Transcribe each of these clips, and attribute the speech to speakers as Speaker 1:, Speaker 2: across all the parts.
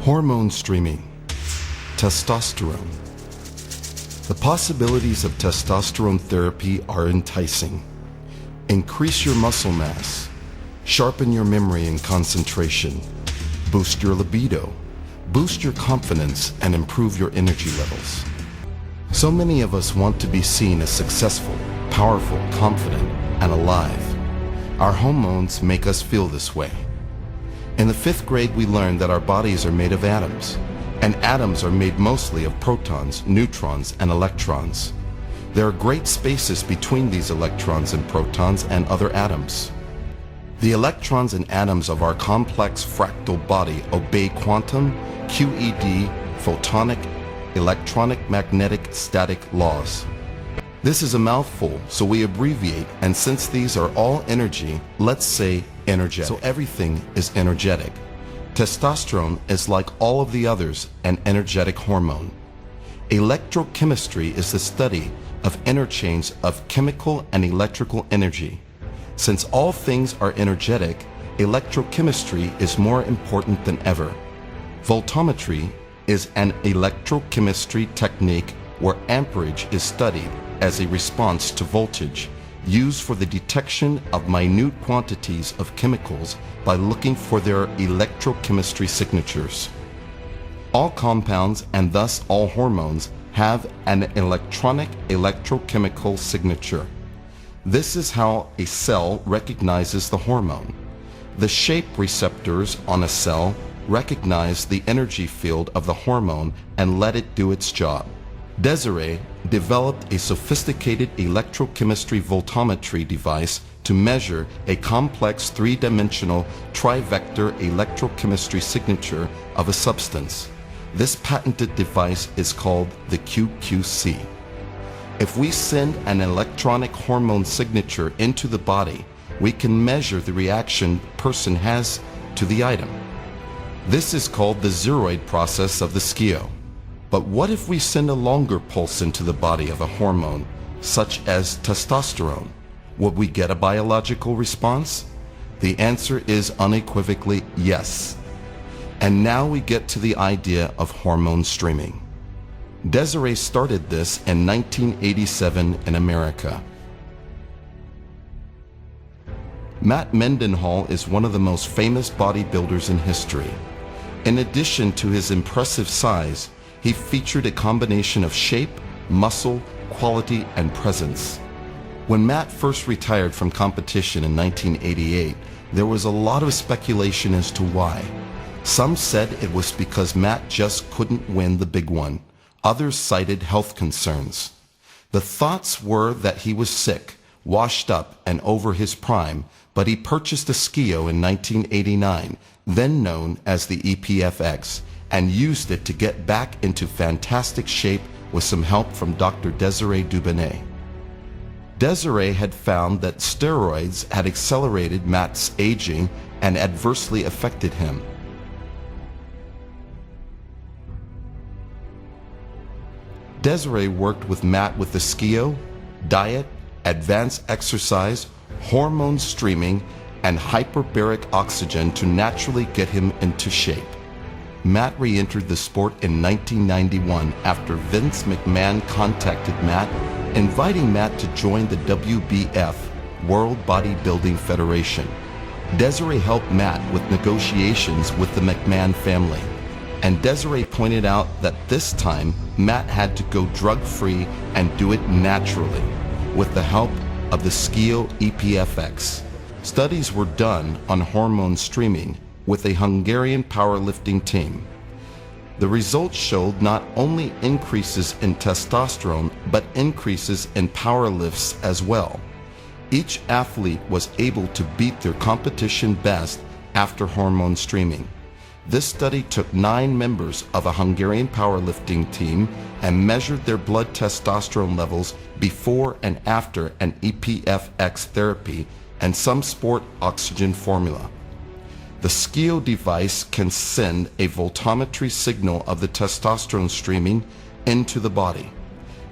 Speaker 1: Hormone streaming. Testosterone. The possibilities of testosterone therapy are enticing. Increase your muscle mass, sharpen your memory and concentration, boost your libido, boost your confidence, and improve your energy levels. So many of us want to be seen as successful, powerful, confident, and alive. Our hormones make us feel this way. In the 5th grade, we learned that our bodies are made of atoms, and atoms are made mostly of protons, neutrons, and electrons. There are great spaces between these electrons and protons and other atoms. The electrons and atoms of our complex fractal body obey quantum, QED, photonic, electronic magnetic static laws. This is a mouthful, so we abbreviate, and since these are all energy, let's say energetic. So everything is energetic. Testosterone is like all of the others, an energetic hormone. Electrochemistry is the study of interchange of chemical and electrical energy. Since all things are energetic, electrochemistry is more important than ever. Voltammetry is an electrochemistry technique where amperage is studied as a response to voltage, used for the detection of minute quantities of chemicals by looking for their electrochemistry signatures. All compounds, and thus all hormones, have an electronic electrochemical signature. This is how a cell recognizes the hormone. The shape receptors on a cell recognize the energy field of the hormone and let it do its job. Desiree developed a sophisticated electrochemistry voltammetry device to measure a complex 3-dimensional trivector electrochemistry signature of a substance. This patented device is called the QQC. If we send an electronic hormone signature into the body, we can measure the reaction the person has to the item. This is called the zeroid process of the skio. But what if we send a longer pulse into the body of a hormone, such as testosterone? Would we get a biological response? The answer is unequivocally yes. And now we get to the idea of hormone streaming. Desiree started this in 1987 in America. Matt Mendenhall is one of the most famous bodybuilders in history. In addition to his impressive size, he featured a combination of shape, muscle, quality, and presence. When Matt first retired from competition in 1988, there was a lot of speculation as to why. Some said it was because Matt just couldn't win the big one. Others cited health concerns. The thoughts were that he was sick, washed up, and over his prime, but he purchased a skio in 1989, then known as the EPFX, and used it to get back into fantastic shape with some help from Dr. Desiree Dubonnet. Desiree had found that steroids had accelerated Matt's aging and adversely affected him. Desiree worked with Matt with the skio, diet, advanced exercise, hormone streaming, and hyperbaric oxygen to naturally get him into shape. Matt re-entered the sport in 1991 after Vince McMahon contacted Matt, inviting Matt to join the WBF, World Bodybuilding Federation. Desiree helped Matt with negotiations with the McMahon family, and Desiree pointed out that this time Matt had to go drug-free and do it naturally, with the help of the skio EPFX. Studies were done on hormone streaming with a Hungarian powerlifting team. The results showed not only increases in testosterone, but increases in power lifts as well. Each athlete was able to beat their competition best after hormone streaming. This study took 9 members of a Hungarian powerlifting team and measured their blood testosterone levels before and after an EPFX therapy and some sport oxygen formula. The skio device can send a voltammetry signal of the testosterone streaming into the body.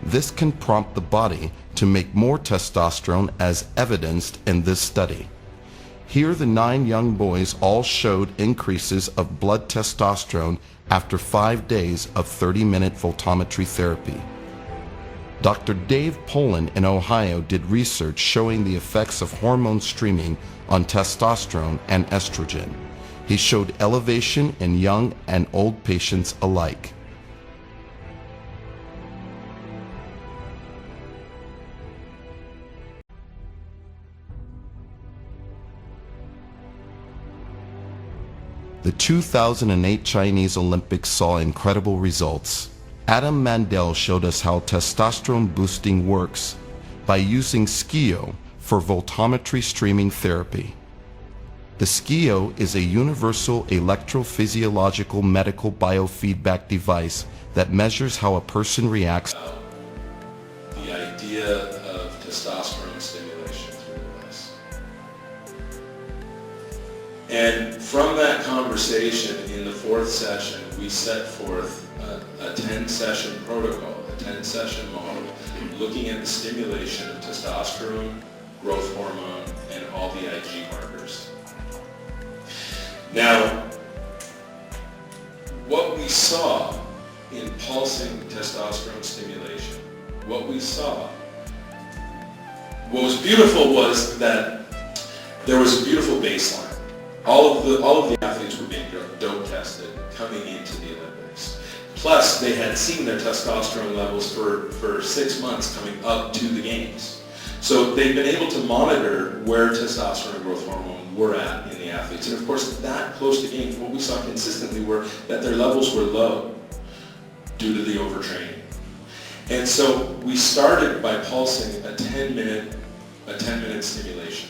Speaker 1: This can prompt the body to make more testosterone as evidenced in this study. Here the 9 young boys all showed increases of blood testosterone after 5 days of 30-minute voltometry therapy. Dr. Dave Poland in Ohio did research showing the effects of hormone streaming on testosterone and estrogen. He showed elevation in young and old patients alike. The 2008 Chinese Olympics saw incredible results. Adam Mandel showed us how testosterone boosting works by using SCIO for voltometry streaming therapy. The SCIO is a universal electrophysiological medical biofeedback device that measures how a person reacts.
Speaker 2: The idea of testosterone stimulation through this. And from that conversation in the 4th session, we set forth a 10-session protocol, a 10-session model, looking at the stimulation of testosterone, growth hormone, and all the IG markers. Now, what we saw in pulsing testosterone stimulation, what was beautiful was that there was a beautiful baseline. All of the athletes were being dope tested coming into the Olympics. Plus, they had seen their testosterone levels for 6 months coming up to the games. So they've been able to monitor where testosterone and growth hormone were at in the athletes. And of course, that close to games, what we saw consistently were that their levels were low due to the overtraining. And so we started by pulsing a 10-minute stimulation.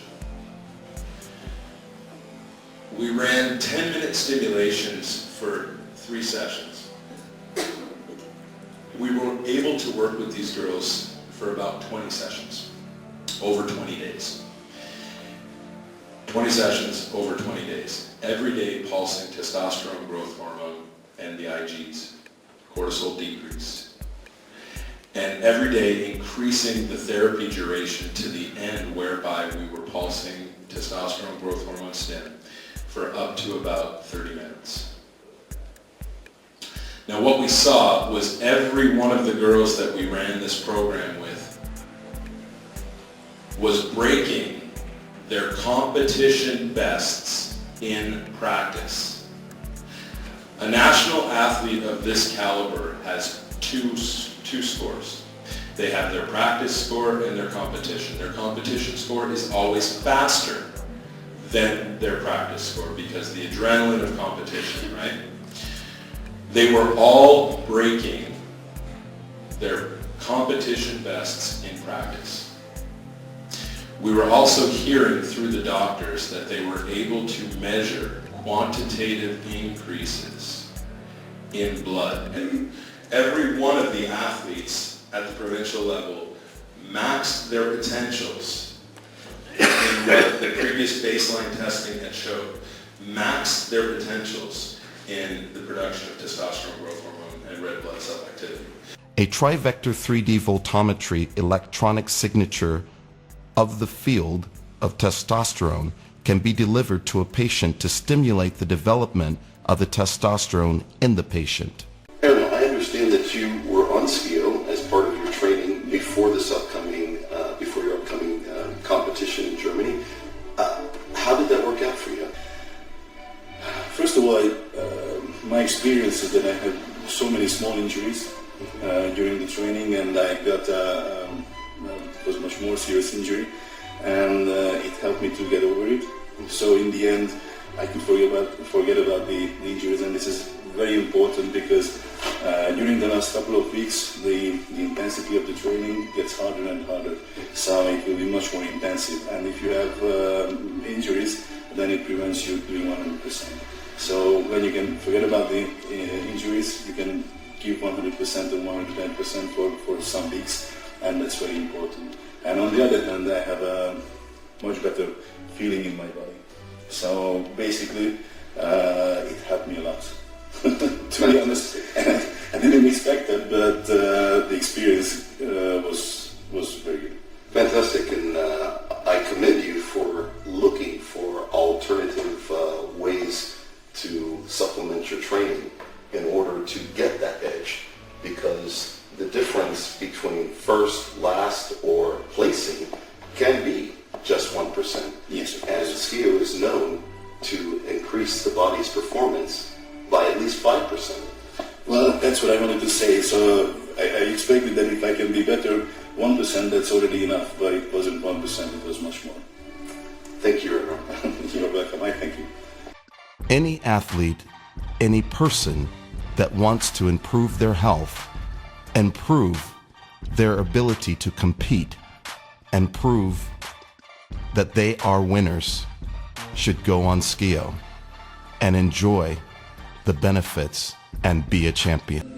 Speaker 2: We ran 10-minute stimulations for 3 sessions. We were able to work with these girls for about 20 sessions, over 20 days. 20 sessions over 20 days. Every day pulsing testosterone, growth hormone, and the IGs. Cortisol decreased. And every day increasing the therapy duration to the end whereby we were pulsing testosterone, growth hormone stim for up to about 30 minutes. Now what we saw was every one of the girls that we ran this program with was breaking their competition bests in practice. A national athlete of this caliber has two scores. They have their practice score and their competition. Their competition score is always faster than their practice score because the adrenaline of competition, right? They were all breaking their competition bests in practice. We were also hearing through the doctors that they were able to measure quantitative increases in blood. And every one of the athletes at the provincial level maxed their potentials in what the previous baseline testing had showed, maxed their potentials in the production of testosterone, growth hormone, and red blood cell activity.
Speaker 1: A trivector 3D voltometry electronic signature of the field of testosterone can be delivered to a patient to stimulate the development of the testosterone in the patient.
Speaker 3: Aaron, I understand that you were on SCIO as part of your training before this upcoming, before your upcoming competition in Germany. How did that work out for you?
Speaker 4: First of all, my experience is that I had so many small injuries during the training, and I got was much more serious injury, and it helped me to get over it. So in the end, I could forget about the injuries, and this is very important because during the last couple of weeks, the intensity of the training gets harder and harder. So it will be much more intensive, and if you have injuries, then it prevents you doing 100%. So when you can forget about the injuries, you can give 100% or 110% for some weeks, and that's very important. And on the other hand, I have a much better feeling in my body. So basically, it helped me a lot, to be honest. I didn't expect it, but the experience was very good.
Speaker 3: Fantastic, and I commend you for looking for to supplement your training in order to get that edge, because the difference between first, last, or placing can be just 1%.
Speaker 4: Yes, of
Speaker 3: And
Speaker 4: course.
Speaker 3: SKIO is known to increase the body's performance by at least 5%.
Speaker 4: Well, that's what I wanted to say. So I expected that if I can be better 1%, that's already enough, but it wasn't 1%, it was much more.
Speaker 3: Thank you, Erno.
Speaker 4: You're welcome, I thank you.
Speaker 1: Any athlete, any person that wants to improve their health and prove their ability to compete and prove that they are winners should go on SKIO and enjoy the benefits and be a champion.